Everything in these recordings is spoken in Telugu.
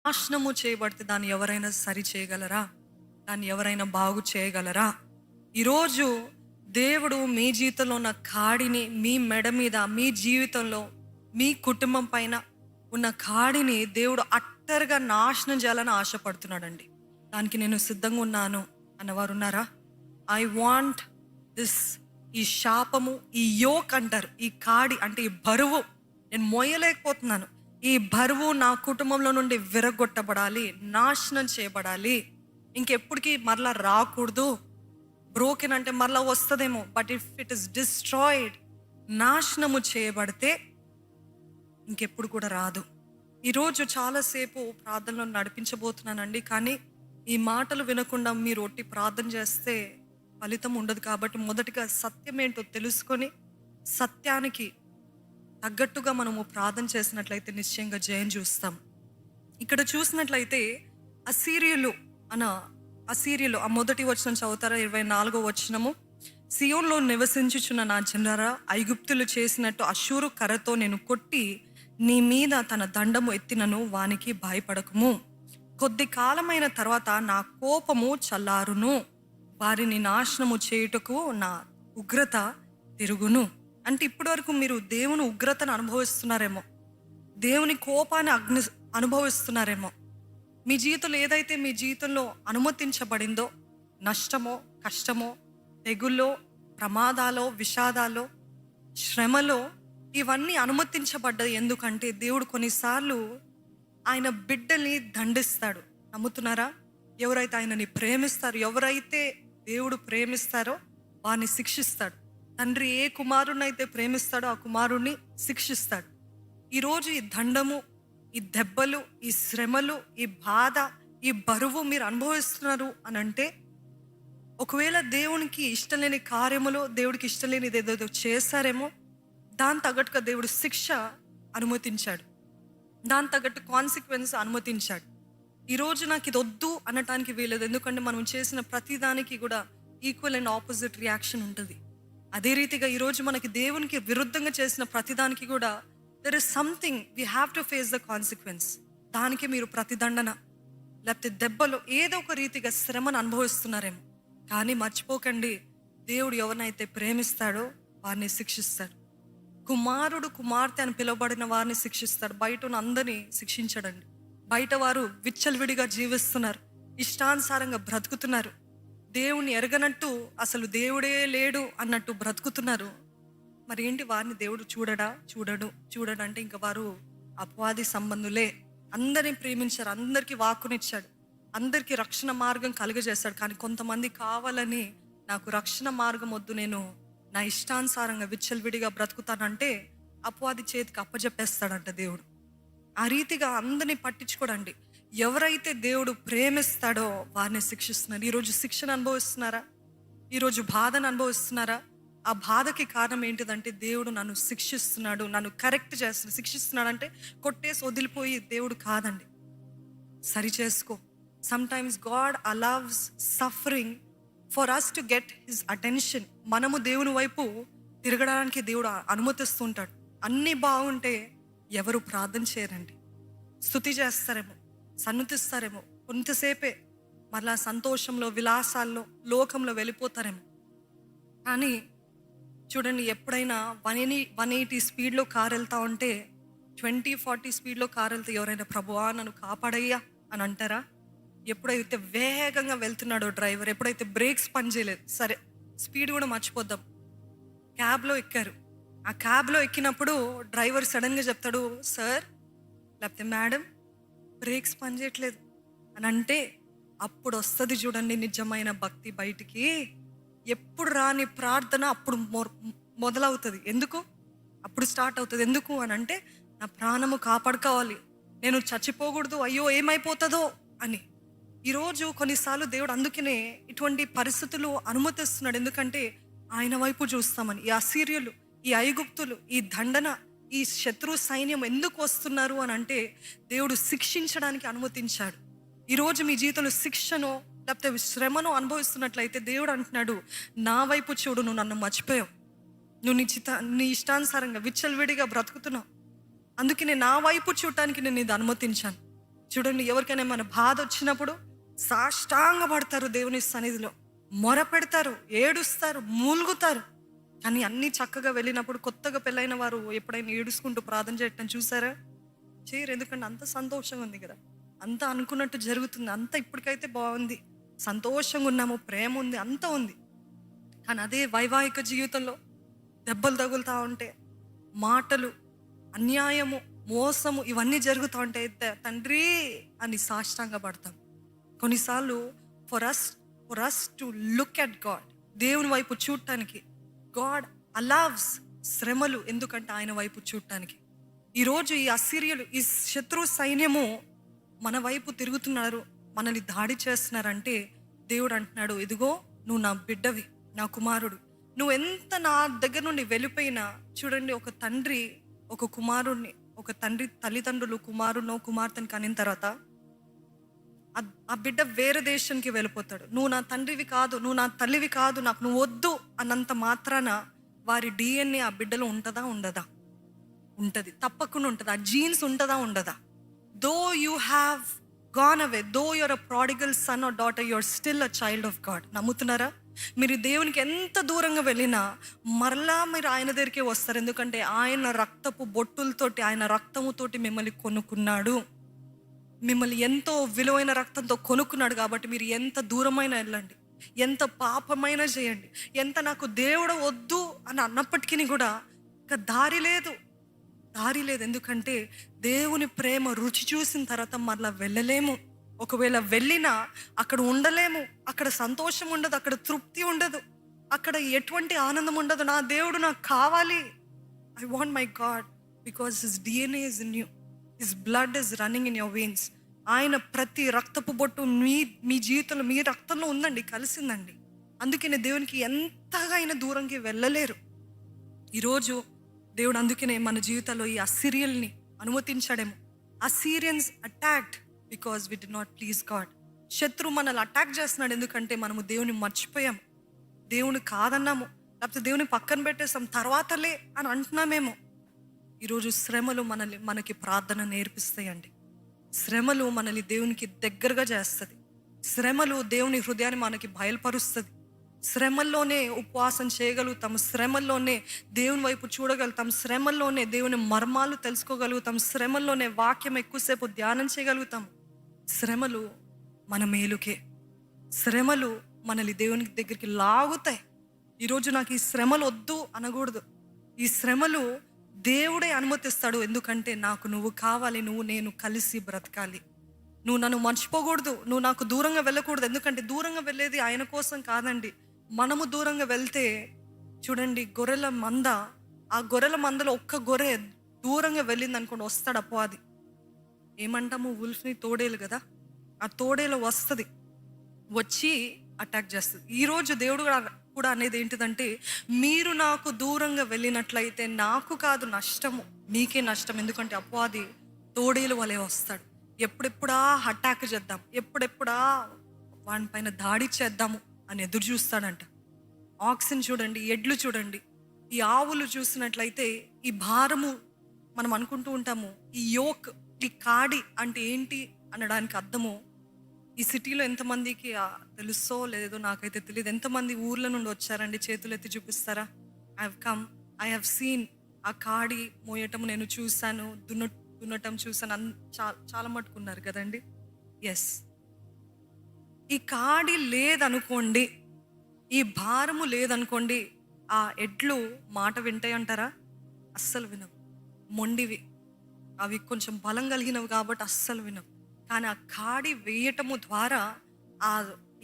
నాశనము చేయబడితే దాన్ని ఎవరైనా సరి చేయగలరా? దాన్ని ఎవరైనా బాగు చేయగలరా? ఈరోజు దేవుడు మీ జీవితంలో ఉన్న కాడిని, మీ మెడ మీద, మీ జీవితంలో, మీ కుటుంబం పైన ఉన్న కాడిని దేవుడు అట్టర్గా నాశనం చేయాలని ఆశపడుతున్నాడండి. దానికి నేను సిద్ధంగా ఉన్నాను అన్నవారు ఉన్నారా? I want this. ఈ శాపము, ఈ యోక్ అంటారు, ఈ కాడి అంటే ఈ బరువు నేను మోయలేకపోతున్నాను. ఈ బరువు నా కుటుంబంలో నుండి విరగొట్టబడాలి, నాశనం చేయబడాలి, ఇంకెప్పటికీ మరలా రాకూడదు. బ్రోకెన్ అంటే మరలా వస్తుందేమో, but if it is destroyed, నాశనము చేయబడితే ఇంకెప్పుడు కూడా రాదు. ఈరోజు చాలాసేపు ప్రార్థనలో నడిపించబోతున్నానండి, కానీ ఈ మాటలు వినకుండా మీరు ఒట్టి ప్రార్థన చేస్తే ఫలితం ఉండదు. కాబట్టి మొదటిగా సత్యం ఏంటో తెలుసుకొని సత్యానికి తగ్గట్టుగా మనము ప్రార్థన చేసినట్లయితే నిశ్చయంగా జయం చూస్తాం. ఇక్కడ చూసినట్లయితే అసీరియలు ఆ మొదటి వచనం చదువుతారా? 24వ వచనము. సియోన్లో నివసించుచున్న నా జనులారా, ఐగుప్తులు చేసినట్టు అష్షూరు కర్రతో నేను కొట్టి నీ మీద తన దండము ఎత్తినను వానికి భయపడకము. కొద్ది కాలమైన తర్వాత నా కోపము చల్లారును, వారిని నాశనము చేయుటకు నా ఉగ్రత తిరుగును. అంటే ఇప్పటి వరకు మీరు దేవుని ఉగ్రతను అనుభవిస్తున్నారేమో, దేవుని కోపాన్ని అనుభవిస్తున్నారేమో. మీ జీవితంలో ఏదైతే మీ జీవితంలో అనుమతించబడిందో, నష్టమో, కష్టమో, తెగుల్లో, ప్రమాదాలో, విషాదాలో, శ్రమలో, ఇవన్నీ అనుమతించబడ్డది. ఎందుకంటే దేవుడు కొన్నిసార్లు ఆయన బిడ్డల్ని దండిస్తాడు. నమ్ముతున్నారా? ఎవరైతే ఆయనని ప్రేమిస్తారో, ఎవరైతే దేవుడు ప్రేమిస్తారో వారిని శిక్షిస్తాడు. తండ్రి ఏ కుమారుణ్ణైతే ప్రేమిస్తాడో ఆ కుమారుణ్ణి శిక్షిస్తాడు. ఈరోజు ఈ దండము, ఈ దెబ్బలు, ఈ శ్రమలు, ఈ బాధ, ఈ బరువు మీరు అనుభవిస్తున్నారు అని అంటే, ఒకవేళ దేవునికి ఇష్టం లేని కార్యములో, దేవుడికి ఇష్టం లేనిది ఏదేదో చేశారేమో, దాని తగ్గట్టుగా దేవుడు శిక్ష అనుమతించాడు, దాని తగ్గట్టు కాన్సిక్వెన్స్ అనుమతించాడు. ఈరోజు నాకు ఇది వద్దు అనటానికి వీలేదు, ఎందుకంటే మనం చేసిన ప్రతిదానికి కూడా ఈక్వల్ అండ్ ఆపోజిట్ రియాక్షన్ ఉంటుంది. అదే రీతిగా ఈరోజు మనకి దేవునికి విరుద్ధంగా చేసిన ప్రతిదానికి కూడా there is something we have to face the consequence. దానికి మీరు ప్రతిదండన లేకపోతే దెబ్బలు ఏదో ఒక రీతిగా శ్రమను అనుభవిస్తున్నారేమో, కానీ మర్చిపోకండి, దేవుడు ఎవరినైతే ప్రేమిస్తాడో వారిని శిక్షిస్తాడు. కుమారుడు, కుమార్తె అని పిలువబడిన వారిని శిక్షిస్తాడు. బయట ఉన్న అందరినీ శిక్షించడండి. బయట వారు విచ్చలవిడిగా జీవిస్తున్నారు, ఇష్టానుసారంగా బ్రతుకుతున్నారు, దేవుని ఎరగనట్టు, అసలు దేవుడే లేడు అన్నట్టు బ్రతుకుతున్నారు. మరి ఏంటి, వారిని దేవుడు చూడడు అంటే ఇంకా వారు అపవాది సంబంధులే. అందరిని ప్రేమించారు, అందరికీ వాక్కునిచ్చాడు, అందరికీ రక్షణ మార్గం కలుగజేస్తాడు. కానీ కొంతమంది కావాలని నాకు రక్షణ మార్గం వద్దు, నేను నా ఇష్టానుసారంగా విచ్చలవిడిగా బ్రతుకుతానంటే అపవాది చేతికి అప్పజెప్పేస్తాడంట దేవుడు. ఆ రీతిగా అందరినీ పట్టించుకోడండి. ఎవరైతే దేవుడు ప్రేమిస్తాడో వారిని శిక్షిస్తున్నారు. ఈరోజు శిక్షణ అనుభవిస్తున్నారా? ఈరోజు బాధను అనుభవిస్తున్నారా? ఆ బాధకి కారణం ఏంటిదంటే దేవుడు నన్ను శిక్షిస్తున్నాడు, నన్ను కరెక్ట్ చేస్తున్నాడు. శిక్షిస్తున్నాడు అంటే కొట్టేసి వదిలిపోయి దేవుడు కాదండి, సరి చేసుకో. Sometimes God allows suffering for us to get his attention. మనము దేవుని వైపు తిరగడానికి దేవుడు అనుమతిస్తుంటాడు. అన్నీ బాగుంటే ఎవరు ప్రార్థన చేయరండి, స్తుతి చేస్తారేమో, సన్నుతిస్తారేమో, కొంతసేపే మరలా సంతోషంలో, విలాసాల్లో, లోకంలో వెళ్ళిపోతారేమో. కానీ చూడండి, ఎప్పుడైనా 180 స్పీడ్లో కారు వెళ్తా ఉంటే 20-40 స్పీడ్లో కారు వెళ్తే ఎవరైనా ప్రభువా నన్ను కాపాడయ్యా అని అంటారా? ఎప్పుడైతే వేగంగా వెళ్తున్నాడో డ్రైవర్, ఎప్పుడైతే బ్రేక్స్ పనిచేయలేదు, సరే స్పీడ్ కూడా మర్చిపోద్దాం, క్యాబ్లో ఎక్కారు. ఆ క్యాబ్లో ఎక్కినప్పుడు డ్రైవర్ సడన్గా చెప్తాడు, సార్ లేకపోతే మేడం బ్రేక్స్ పనిచేయట్లేదు అని అంటే, అప్పుడు వస్తుంది చూడండి నిజమైన భక్తి బయటికి. ఎప్పుడు రాని ప్రార్థన అప్పుడు మొదలవుతుంది. ఎందుకు అప్పుడు స్టార్ట్ అవుతుంది? ఎందుకు అని అంటే, నా ప్రాణము కాపాడుకోవాలి, నేను చచ్చిపోకూడదు, అయ్యో ఏమైపోతుందో అని. ఈరోజు కొన్నిసార్లు దేవుడు అందుకనే ఇటువంటి పరిస్థితులు అనుమతిస్తున్నాడు, ఎందుకంటే ఆయన వైపు చూస్తామని. ఈ అసీరియలు, ఈ ఐగుప్తులు, ఈ దండన, ఈ శత్రు సైన్యం ఎందుకు వస్తున్నారు అని అంటే దేవుడు శిక్షించడానికి అనుమతించాడు. ఈరోజు మీ జీవితంలో శిక్షను లేకపోతే శ్రమను అనుభవిస్తున్నట్లయితే దేవుడు అంటున్నాడు, నా వైపు చూడు, నువ్వు నన్ను మర్చిపోయావు, నువ్వు నీ ఇష్టానుసారంగా విచ్చలవిడిగా బ్రతుకుతున్నావు, అందుకే నేను నా వైపు చూడటానికి నేను ఇది అనుమతించాను. చూడండి, ఎవరికైనా మన బాధ వచ్చినప్పుడు సాష్టాంగ పడతారు దేవుని సన్నిధిలో, మొర పెడతారు, ఏడుస్తారు, మూలుగుతారు. కానీ అన్నీ చక్కగా వెళ్ళినప్పుడు, కొత్తగా పెళ్ళైన వారు ఎప్పుడైనా ఏడుచుకుంటూ ప్రార్థన చేయటం చూసారా? చేయరు. ఎందుకంటే అంత సంతోషంగా ఉంది కదా, అంత అనుకున్నట్టు జరుగుతుంది, అంత ఇప్పటికైతే బాగుంది, సంతోషంగా ఉన్నాము, ప్రేమ ఉంది, అంత ఉంది. కానీ అదే వైవాహిక జీవితంలో దెబ్బలు తగులుతూ ఉంటే, మాటలు, అన్యాయము, మోసము ఇవన్నీ జరుగుతూ ఉంటే తండ్రి అని సాష్టాంగ పడతాం. కొన్నిసార్లు for us to look at God, దేవుని వైపు చూడటానికి గాడ్ అలవ్స్ శ్రమలు, ఎందుకంటే ఆయన వైపు చూడటానికి. ఈరోజు ఈ అసిరియలు, ఈ శత్రు సైన్యము మన వైపు తిరుగుతున్నారు, మనల్ని దాడి చేస్తున్నారంటే దేవుడు అంటున్నాడు, ఇదిగో నువ్వు నా బిడ్డవి, నా కుమారుడు. నువ్వు ఎంత నా దగ్గర నుండి వెళ్ళిపోయినా, చూడండి, ఒక తండ్రి ఒక కుమారుడిని, ఒక తల్లిదండ్రులు కుమారునో కుమార్తెను కనిన తర్వాత ఆ బిడ్డ వేరే దేశానికి వెళ్ళిపోతాడు. నువ్వు నా తండ్రివి కాదు, నువ్వు నా తల్లివి కాదు, నాకు నువ్వు వద్దు అన్నంత మాత్రాన వారి DNA ఆ బిడ్డలో ఉంటుందా ఉండదా? ఉంటుంది, తప్పకుండా ఉంటుంది. ఆ జీన్స్ ఉంటుందా ఉండదా? Though you have gone away, though your a prodigal son or daughter, your still a child of God. నమ్ముతున్నారా? మీరు దేవునికి ఎంత దూరంగా వెళ్ళినా మరలా మీరు ఆయన దగ్గరికే వస్తారు. ఎందుకంటే ఆయన రక్తపు బొట్టులతోటి, ఆయన రక్తముతోటి మిమ్మల్ని కొనుక్కున్నాడు, మిమ్మల్ని ఎంతో విలువైన రక్తంతో కొనుక్కున్నాడు. కాబట్టి మీరు ఎంత దూరమైనా వెళ్ళండి, ఎంత పాపమైనా చేయండి, ఎంత నాకు దేవుడు వద్దు అని అన్నప్పటికీ కూడా ఇంకా దారి లేదు. ఎందుకంటే దేవుని ప్రేమ రుచి చూసిన తర్వాత మరలా వెళ్ళలేము. ఒకవేళ వెళ్ళినా అక్కడ ఉండలేము, అక్కడ సంతోషం ఉండదు, అక్కడ తృప్తి ఉండదు, అక్కడ ఎటువంటి ఆనందం ఉండదు. నా దేవుడు నాకు కావాలి, I want my God, because his DNA is in you, his blood is running in your veins. ఆయన ప్రతి రక్తపు బొట్టు మీ జీవితంలో, మీ రక్తంలో ఉందండి, కలిసిందండి. అందుకనే దేవునికి ఎంతగా అయినా దూరంకి వెళ్ళలేరు. ఈరోజు దేవుడు అందుకనే మన జీవితంలో ఈ అసిరియల్ని అనుమతించాడేమో. Assyrians attacked because we did not please God. శత్రు మనల్ని అటాక్ చేస్తున్నాడు ఎందుకంటే మనము దేవుని మర్చిపోయాము, దేవుని కాదన్నాము, లేకపోతే దేవుని పక్కన పెట్టేసాం, తర్వాతలే అని అంటున్నామేమో. ఈరోజు శ్రమలు మనకి ప్రార్థన నేర్పిస్తాయండి. శ్రమలు మనల్ని దేవునికి దగ్గరగా చేస్తుంది. శ్రమలు దేవుని హృదయాన్ని మనకి బయలుపరుస్తుంది. శ్రమల్లోనే ఉపవాసం చేయగలుగుతాం, శ్రమల్లోనే దేవుని వైపు చూడగలుగుతాం, శ్రమల్లోనే దేవుని మర్మాలు తెలుసుకోగలుగుతాం, శ్రమల్లోనే వాక్యం ఎక్కువసేపు ధ్యానం చేయగలుగుతాం. శ్రమలు మన మేలుకే, శ్రమలు మనల్ని దేవుని దగ్గరికి లాగుతాయి. ఈరోజు నాకు ఈ శ్రమలు వద్దు అనకూడదు, ఈ శ్రమలు దేవుడే అనుమతిస్తాడు. ఎందుకంటే నాకు నువ్వు కావాలి, నేను కలిసి బ్రతకాలి, నువ్వు నన్ను మర్చిపోకూడదు, నువ్వు నాకు దూరంగా వెళ్ళకూడదు. ఎందుకంటే దూరంగా వెళ్ళేది ఆయన కోసం కాదండి. మనము దూరంగా వెళ్తే చూడండి, ఆ గొర్రెల మందలో ఒక్క గొర్రె దూరంగా వెళ్ళింది అనుకోండి, వస్తాడు అపవాది. ఏమంటాము, ఉల్ఫ్ని తోడేలు కదా, ఆ తోడేలు వస్తుంది, వచ్చి అటాక్ చేస్తుంది. ఈరోజు దేవుడు కూడా అనేది ఏంటిదంటే, మీరు నాకు దూరంగా వెళ్ళినట్లయితే నాకు కాదు నష్టము, మీకే నష్టం. ఎందుకంటే అపవాది తోడేలు వలె వస్తాడు. ఎప్పుడెప్పుడా అటాక్ చేద్దాం, ఎప్పుడెప్పుడా వానిపైన దాడి చేద్దాము అని ఎదురు చూస్తాడంట. ఆక్సిన్ చూడండి, ఎడ్లు చూడండి, ఈ ఆవులు చూసినట్లయితే ఈ భారము మనం అనుకుంటూ ఉంటాము, ఈ యోక్, ఈ కాడి అంటే ఏంటి అనడానికి అర్థము. ఈ సిటీలో ఎంతమందికి తెలుసో లేదో నాకైతే తెలియదు. ఎంతమంది ఊర్ల నుండి వచ్చారండి, చేతులు ఎత్తి చూపిస్తారా? I have seen. ఆ కాడి మోయటం నేను చూశాను, దున్నటం చూశాను. చాలా మట్టుకున్నారు కదండి. ఎస్, ఈ కాడి లేదనుకోండి, ఈ భారము లేదనుకోండి, ఆ ఎడ్లు మాట వింటాయి అంటారా? అస్సలు వినవు, మొండివి. అవి కొంచెం బలం కలిగినవి కాబట్టి అస్సలు వినవు. కానీ ఆ కాడి వేయటము ద్వారా ఆ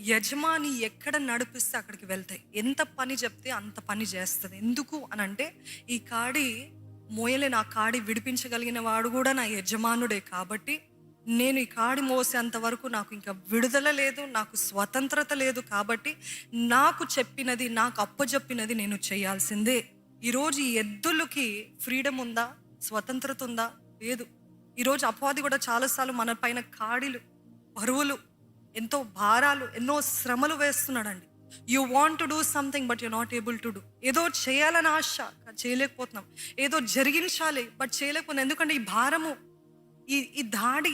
యజమాని ఎక్కడ నడిపిస్తే అక్కడికి వెళ్తాయి. ఎంత పని చెప్తే అంత పని చేస్తుంది. ఎందుకు అనంటే, ఈ కాడి మోయలేని ఆ కాడి విడిపించగలిగిన వాడు కూడా నా యజమానుడే. కాబట్టి నేను ఈ కాడి మోసేంత వరకు నాకు ఇంకా విడుదల లేదు, నాకు స్వతంత్రత లేదు. కాబట్టి నాకు చెప్పినది, నాకు అప్పచెప్పినది నేను చేయాల్సిందే. ఈరోజు ఈ ఎద్దులకి ఫ్రీడమ్ ఉందా, స్వతంత్రత ఉందా? లేదు. ఈరోజు అపవాది కూడా చాలాసార్లు మన పైన కాడిలు, బరువులు, ఎంతో భారాలు, ఎన్నో శ్రమలు వేస్తున్నాడండి. You want to do something but you not able to do. ఏదో చేయాలని ఆశ, చేయలేకపోతున్నాం. ఏదో జరిగించాలి బట్ చేయలేకపోతున్నాం. ఎందుకంటే ఈ భారము, ఈ దాడి